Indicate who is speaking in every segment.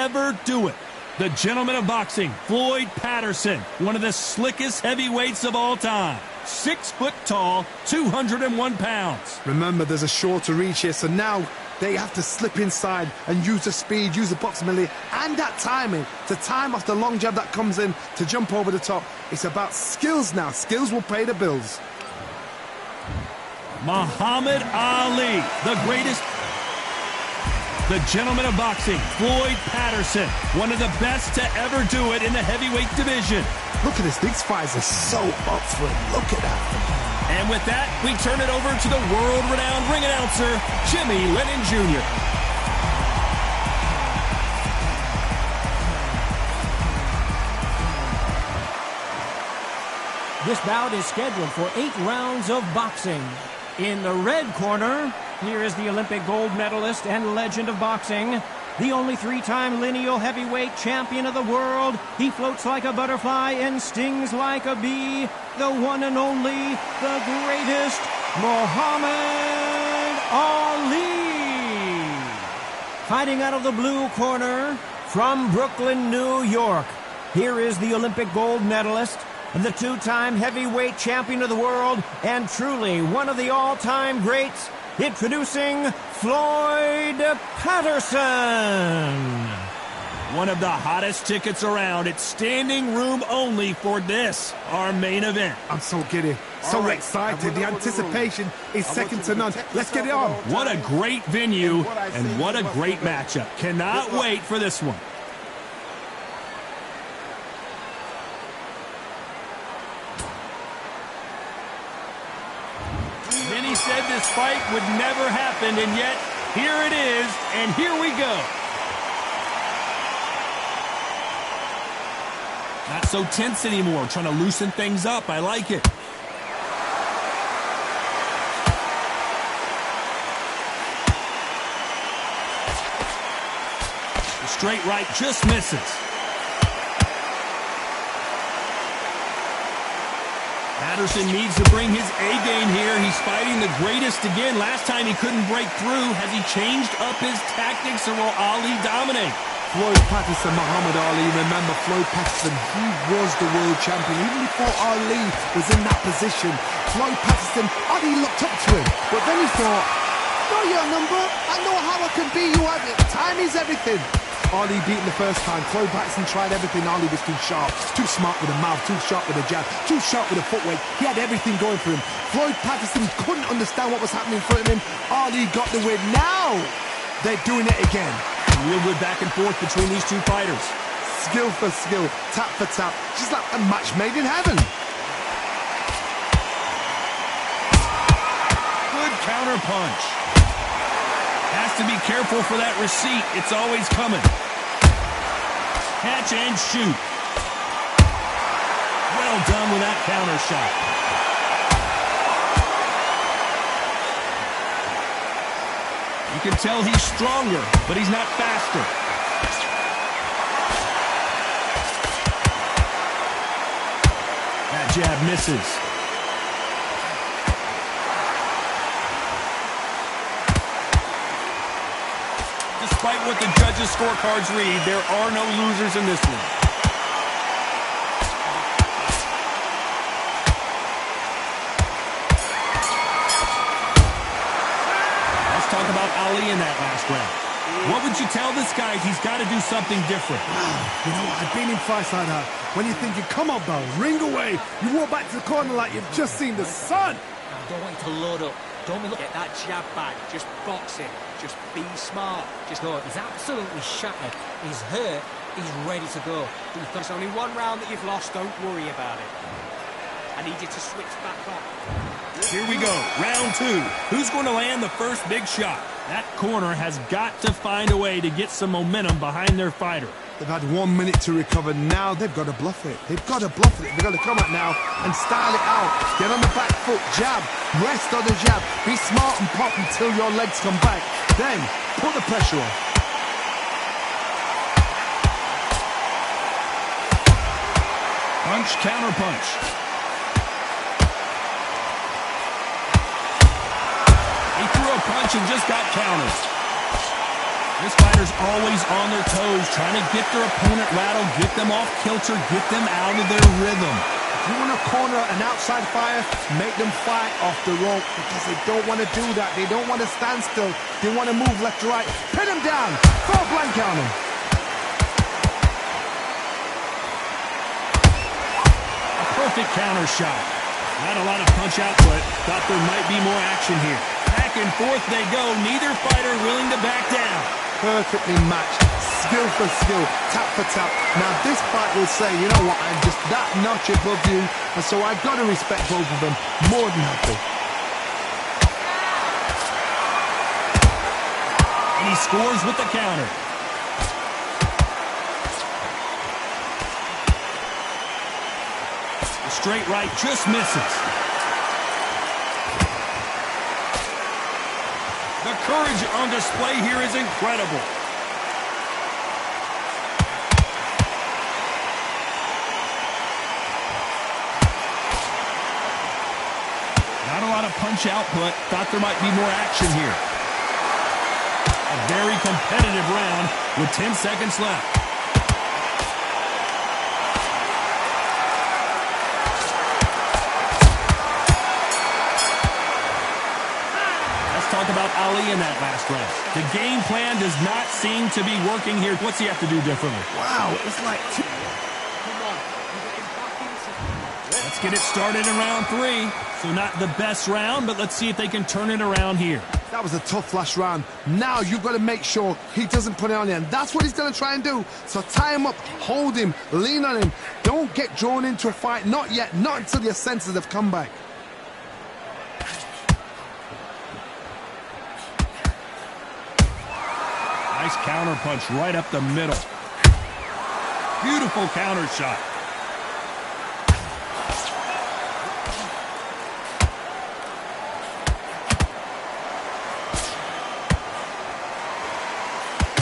Speaker 1: ever do it. The gentleman of boxing, Floyd Patterson, one of the slickest heavyweights of all time. 6 foot tall, 201 pounds.
Speaker 2: Remember, there's a shorter reach here, so now they have to slip inside and use the speed, use the proximity, and that timing to time off the long jab that comes in to jump over the top. It's about skills now. Skills will pay the bills.
Speaker 1: Muhammad Ali, the greatest. The gentleman of boxing, Floyd Patterson, one of the best to ever do it in the heavyweight division.
Speaker 2: Look at this. These fights are so up for it. Look at that.
Speaker 1: And with that, we turn it over to the world-renowned ring announcer, Jimmy Lennon Jr.
Speaker 3: This bout is scheduled for 8 rounds of boxing. In the red corner, here is the Olympic gold medalist and legend of boxing, the only 3-time lineal heavyweight champion of the world. He floats like a butterfly and stings like a bee. The one and only, the greatest, Muhammad Ali. Fighting out of the blue corner, from Brooklyn, New York, here is the Olympic gold medalist, the 2-time heavyweight champion of the world, and truly one of the all-time greats, introducing Floyd Patterson.
Speaker 1: One of the hottest tickets around. It's standing room only for this, our main event.
Speaker 2: I'm so giddy, so excited. The anticipation is second to none. Let's get it on.
Speaker 1: What a great venue, and what a great matchup. Cannot wait for this one. Many said this fight would never happen, and yet here it is, and here we go. Not so tense anymore, trying to loosen things up. I like it. The straight right just misses. Patterson needs to bring his A-game here. He's fighting the greatest again. Last time he couldn't break through. Has he changed up his tactics, or will Ali dominate?
Speaker 2: Floyd Patterson, Muhammad Ali. Remember, Floyd Patterson, he was the world champion. Even before Ali was in that position, Floyd Patterson, Ali looked up to him. But then he thought, know your number. I know how I can beat you. Time is everything. Ali beaten the first time. Floyd Patterson tried everything. Ali was too sharp, too smart with the mouth, too sharp with the jab, too sharp with the footwork. He had everything going for him. Floyd Patterson couldn't understand what was happening in front of him. Ali got the win. Now they're doing it again.
Speaker 1: Real good back and forth between these two fighters.
Speaker 2: Skill for skill, tap for tap, just like a match made in heaven.
Speaker 1: Good counter punch. Has to be careful for that receipt. It's always coming. Catch and shoot. Well done with that counter shot. You can tell he's stronger, but he's not faster. That jab misses. Despite what the judges' scorecards read, there are no losers in this one. Let's talk about Ali in that last round. What would you tell this guy? He's got to do something different.
Speaker 2: You know what? I've been in fights like that. When you're thinking, come on, Bell, ring away. You walk back to the corner like you've just seen the sun.
Speaker 4: Don't want to load up. Don't look at that jab back. Just box it. Just be smart. Just go. He's absolutely shattered. He's hurt. He's ready to go. There's only one round that you've lost. Don't worry about it. I need you to switch back on.
Speaker 1: Here we go. Round 2. Who's going to land the first big shot? That corner has got to find a way to get some momentum behind their fighter.
Speaker 2: They've had 1 minute to recover. Now they've got to bluff it. They've got to bluff it. They've got to come out now and style it out. Get on the back foot, jab, rest on the jab. Be smart and pop until your legs come back. Then put the pressure on.
Speaker 1: Punch, counter punch. He threw a punch and just got countered. This fighter's always on their toes, trying to get their opponent rattled, get them off kilter, get them out of their rhythm.
Speaker 2: If you want to corner an outside fighter, make them fight off the rope because they don't want to do that. They don't want to stand still. They want to move left to right. Pin them down. Throw a blanket on them.
Speaker 1: A perfect counter shot. Not a lot of punch output. Thought there might be more action here. Back and forth they go. Neither fighter willing to back down.
Speaker 2: Perfectly matched, skill for skill, tap for tap. Now this fight will say, you know what, I'm just that notch above you, and so I've got to respect both of them more than happy.
Speaker 1: And he scores with the counter. The straight right just misses. The courage on display here is incredible. Not a lot of punch output. Thought there might be more action here. A very competitive round with 10 seconds left. Talk about Ali in that last round. The game plan does not seem to be working here. What's he have to do differently?
Speaker 2: Wow, it's like...
Speaker 1: Let's get it started in round 3. So not the best round, but let's see if they can turn it around here.
Speaker 2: That was a tough last round. Now you've got to make sure he doesn't put it on you, and that's what he's going to try and do. So tie him up, hold him, lean on him. Don't get drawn into a fight. Not yet. Not until your senses have come back.
Speaker 1: Nice counter punch right up the middle. Beautiful counter shot.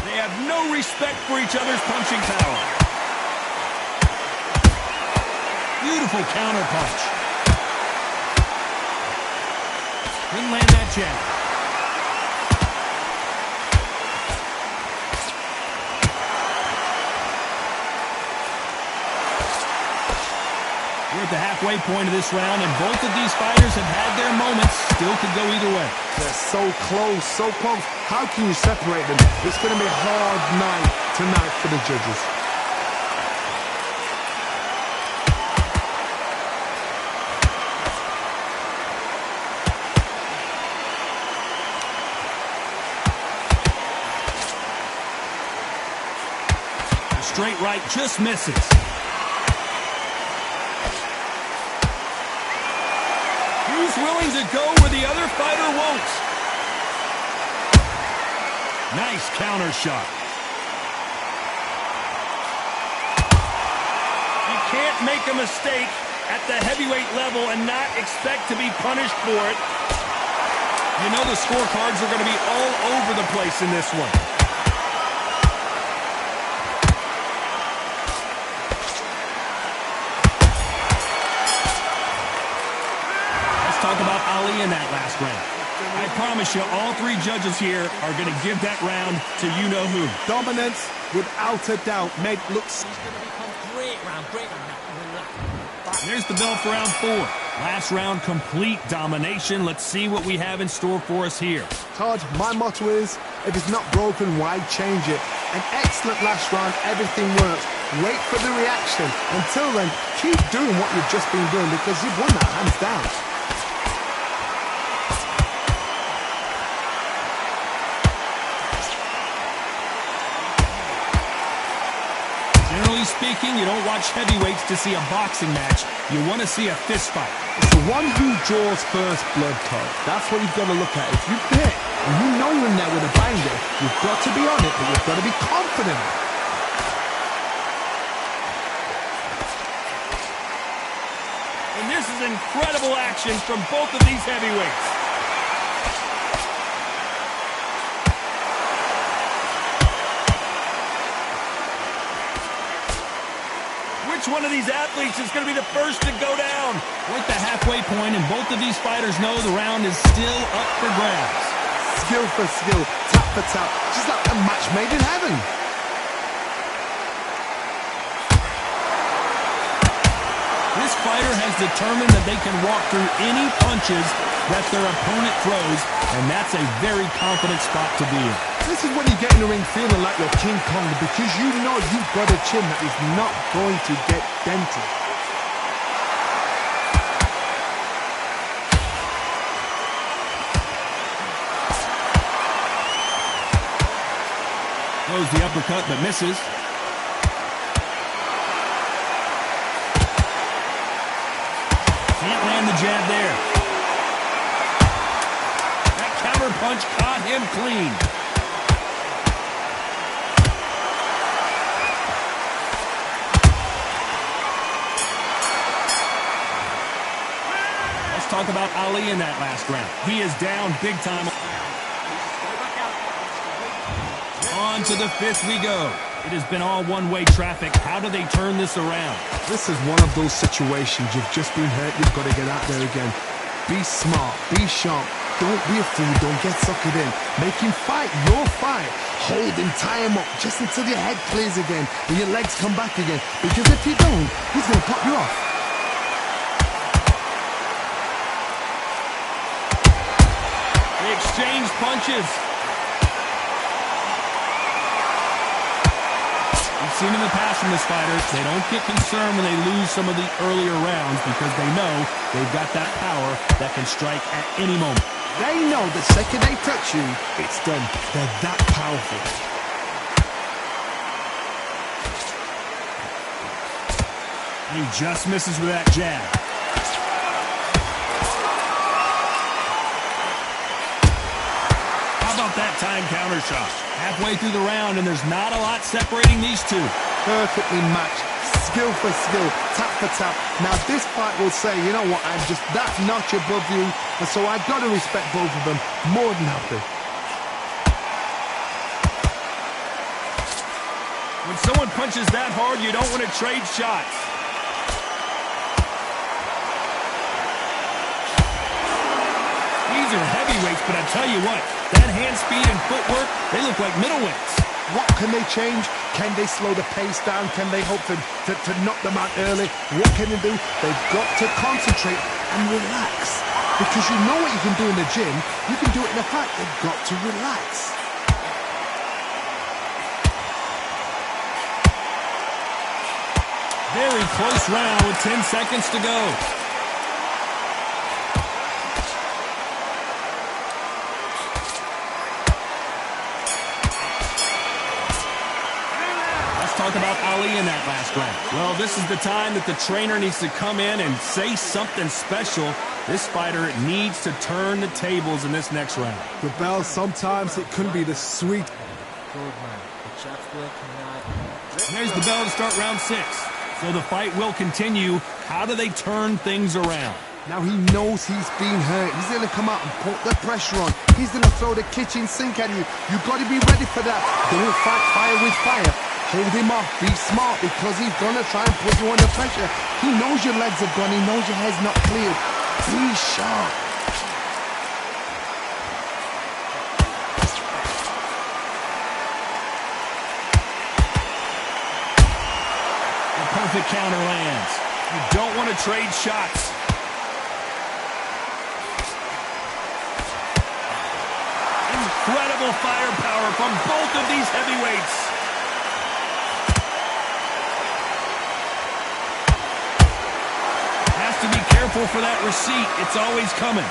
Speaker 1: They have no respect for each other's punching power. Beautiful counter punch. Didn't land that jab. We're at the halfway point of this round, and both of these fighters have had their moments. Still could go either way.
Speaker 2: They're so close, so close. How can you separate them? It's going to be a hard night tonight for the judges.
Speaker 1: The straight right just misses. Who's willing to go where the other fighter won't? Nice counter shot. You can't make a mistake at the heavyweight level and not expect to be punished for it. You know the scorecards are going to be all over the place in this one. Talk about Ali in that last round. I promise you, all 3 judges here are going to give that round to you-know-who.
Speaker 2: Dominance, without a doubt, made looks...
Speaker 4: It's going to become great round now.
Speaker 1: There's the bell for round 4. Last round, complete domination. Let's see what we have in store for us here.
Speaker 2: Todd, my motto is, if it's not broken, why change it? An excellent last round, everything works. Wait for the reaction. Until then, keep doing what you've just been doing because you've won that hands down.
Speaker 1: Generally speaking, you don't watch heavyweights to see a boxing match. You want to see a fist fight.
Speaker 2: It's the one who draws first blood, Todd. That's what you've got to look at. If you've hit and you know you're in there with a banger, you've got to be on it, but you've got to be confident.
Speaker 1: And this is incredible action from both of these heavyweights. Which one of these athletes is going to be the first to go down? We're at the halfway point, and both of these fighters know the round is still up for grabs.
Speaker 2: Skill for skill, tap for tap, just like a match made in heaven.
Speaker 1: This fighter has determined that they can walk through any punches that their opponent throws, and that's a very confident spot to be in.
Speaker 2: This is when you get in the ring feeling like you're King Kong, because you know you've got a chin that is not going to get dented.
Speaker 1: Throws the uppercut but misses. Can't land the jab there. That counter punch caught him clean. Let's talk about Ali in that last round. He is down big time. On to the fifth we go. It has been all one-way traffic. How do they turn this around?
Speaker 2: This is one of those situations. You've just been hurt. You've got to get out there again. Be smart. Be sharp. Don't be a fool. Don't get suckered in. Make him fight your fight. Hold him. Tie him up just until your head clears again and your legs come back again. Because if you don't, he's going to pop you off.
Speaker 1: They exchange punches. We've seen in the past from this fighter, they don't get concerned when they lose some of the earlier rounds because they know they've got that power that can strike at any moment.
Speaker 2: They know the second they touch you, it's done. They're that powerful.
Speaker 1: He just misses with that jab. How about that time counter shot? Halfway through the round, and there's not a lot separating these two.
Speaker 2: Perfectly matched. Skill for skill. Tap for tap. Now this fight will say, you know what, I'm just that notch above you, and so I've got to respect both of them more than happy.
Speaker 1: When someone punches that hard, you don't want to trade shots. These are heavyweights, but I tell you what, that hand speed and footwork, they look like middleweights.
Speaker 2: What can they change? Can they slow the pace down? Can they hope to knock them out early? What can they do? They've got to concentrate and relax. Because you know what you can do in the gym, you can do it in a fight. They've got to relax.
Speaker 1: Very close round with 10 seconds to go. Talk about Ali in that last round. Well, this is the time that the trainer needs to come in and say something special. This fighter needs to turn the tables in this next round.
Speaker 2: The bell, sometimes it can be the sweet.
Speaker 4: Good man. The jab's working right.
Speaker 1: There's the bell to start round 6. So the fight will continue. How do they turn things around?
Speaker 2: Now he knows he's been hurt. He's going to come out and put the pressure on. He's going to throw the kitchen sink at you. You've got to be ready for that. Don't fight fire with fire. Hold him off. Be smart, because he's going to try and put you under pressure. He knows your legs are gone. He knows your head's not cleared. Be sharp.
Speaker 1: The perfect counter lands. You don't want to trade shots. Incredible firepower from both of these heavyweights. To be careful for that receipt. It's always coming.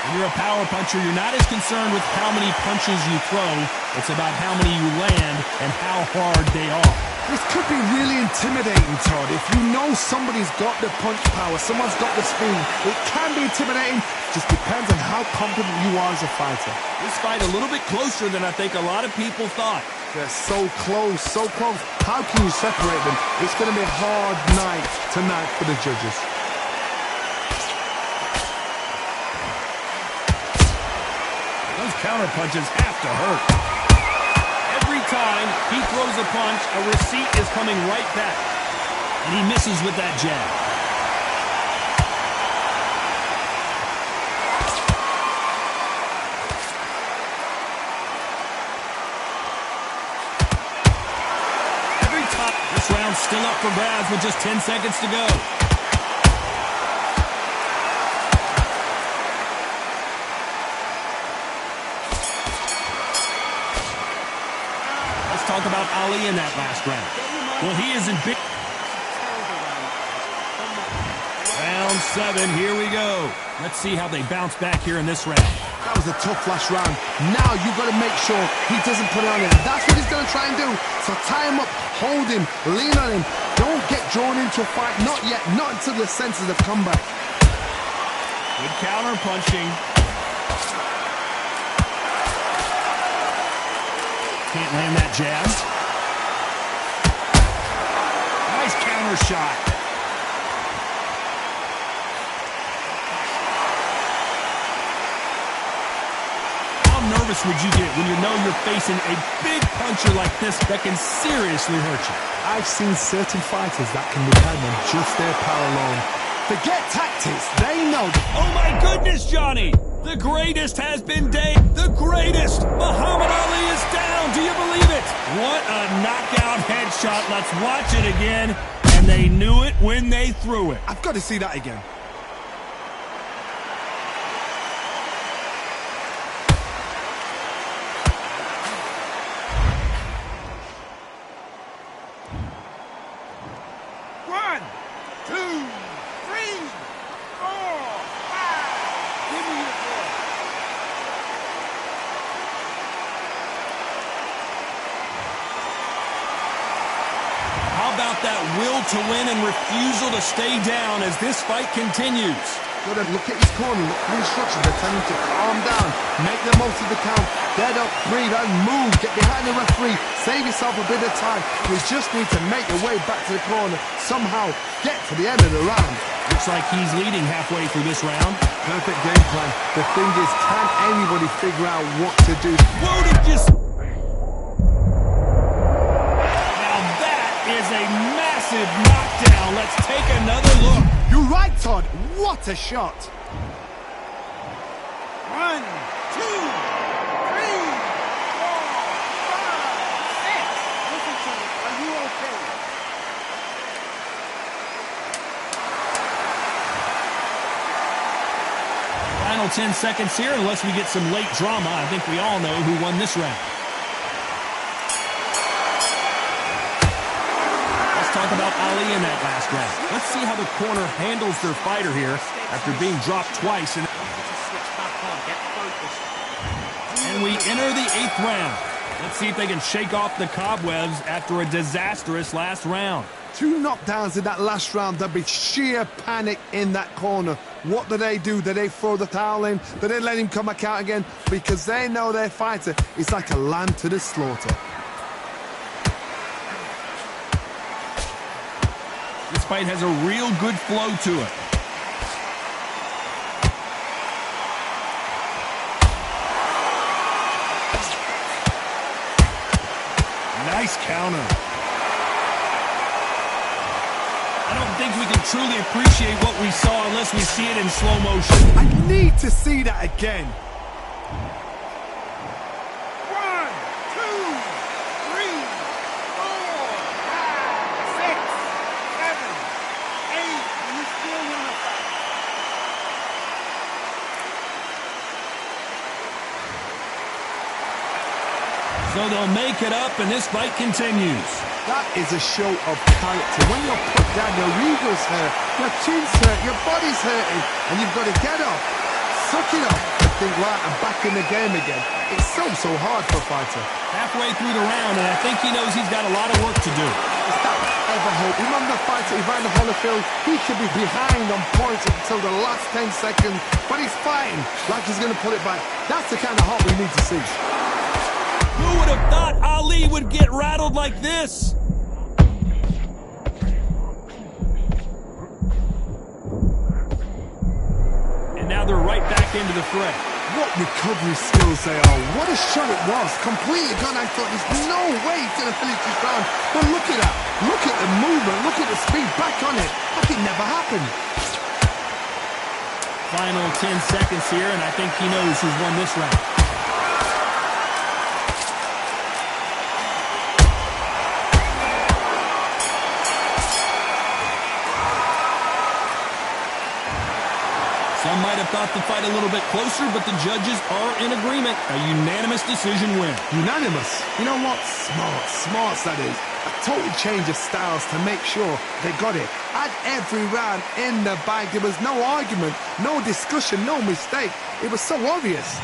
Speaker 1: When you're a power puncher, you're not as concerned with how many punches you throw. It's about how many you land and how hard they are.
Speaker 2: This could be really intimidating, Todd. If you know somebody's got the punch power, someone's got the speed, it can be intimidating. Just depends on how confident you are as a fighter.
Speaker 1: This fight a little bit closer than I think a lot of people thought.
Speaker 2: They're so close, so close. How can you separate them? It's going to be a hard night tonight for the judges.
Speaker 1: Those counter punches have to hurt. Every time he throws a punch, a receipt is coming right back. And he misses with that jab. This round's still up for grabs with just 10 seconds to go. Let's talk about Ali in that last round. Well, he is in big... Round 7, here we go. Let's see how they bounce back here in this round.
Speaker 2: That was a tough last round. Now you've got to make sure he doesn't put it on him. That's what he's going to try and do. So tie him up, hold him, lean on him. Don't get drawn into a fight. Not yet. Not until the senses have come back.
Speaker 1: Good counter punching. Can't land that jab. Nice counter shot. Nervous would you get when you know you're facing a big puncher like this that can seriously hurt you?
Speaker 2: I've seen certain fighters that can depend on just their power alone. Forget tactics, they know.
Speaker 1: Oh my goodness, Johnny! The greatest has been day. The greatest! Muhammad Ali is down, do you believe it? What a knockout headshot. Let's watch it again. And they knew it when they threw it.
Speaker 2: I've got to see that again.
Speaker 1: That will to win and refusal to stay down as this fight continues.
Speaker 2: Got to look at his corner, look for instructions. They're telling him to calm down, make the most of the count, dead up, breathe and move, get behind the referee, save yourself a bit of time. We just need to make the way back to the corner, somehow get to the end of the round.
Speaker 1: Looks like he's leading halfway through this round.
Speaker 2: Perfect game plan. The thing is, can anybody figure out what to do?
Speaker 1: Whoa, did just... A massive knockdown. Let's take another look.
Speaker 2: You're right, Todd. What a shot.
Speaker 5: 1, 2, 3, 4, 5, 6. Listen to me. Are you okay?
Speaker 1: Final 10 seconds here, unless we get some late drama. I think we all know who won this round. Talk about Ali in that last round. Let's see how the corner handles their fighter here after being dropped twice. And we enter the 8th round. Let's see if they can shake off the cobwebs after a disastrous last round.
Speaker 2: 2 knockdowns in that last round. There'll be sheer panic in that corner. What do? Do they throw the towel in? Do they let him come back out again? Because they know their fighter is like a lamb to the slaughter.
Speaker 1: This fight has a real good flow to it. Nice counter. I don't think we can truly appreciate what we saw unless we see it in slow motion.
Speaker 2: I need to see that again.
Speaker 1: 1, 2, 3, 4, 5, 6, 7, 8. So they'll make it up, and this fight continues.
Speaker 2: That is a show of character. When you're put down, your ego's hurt, your chin's hurt, your body's hurting, and you've got to get up, suck it up, and think, right, I'm back in the game again. It's so hard for a fighter.
Speaker 1: Halfway through the round, and I think he knows he's got a lot of work to do.
Speaker 2: Is that ever hope? Remember the fighter Evander Holyfield? He could be behind on points until the last 10 seconds, but he's fighting like he's going to put it back. That's the kind of hope we need to see.
Speaker 1: Who would have thought Ali would get rattled like this? And now they're right back into the fray.
Speaker 2: What recovery skills they are. What a shot it was. Completely gone. I thought there's no way he's going to finish this round. But look at that. Look at the movement. Look at the speed. Back on it. Like it never happened.
Speaker 1: Final 10 seconds here, and I think he knows who's won this round. fought the fight a little bit closer, but the judges are in agreement. A unanimous decision win.
Speaker 2: Unanimous. You know what? Smart that is. A total change of styles to make sure they got it. At every round in the bag, there was no argument, no discussion, no mistake. It was so obvious.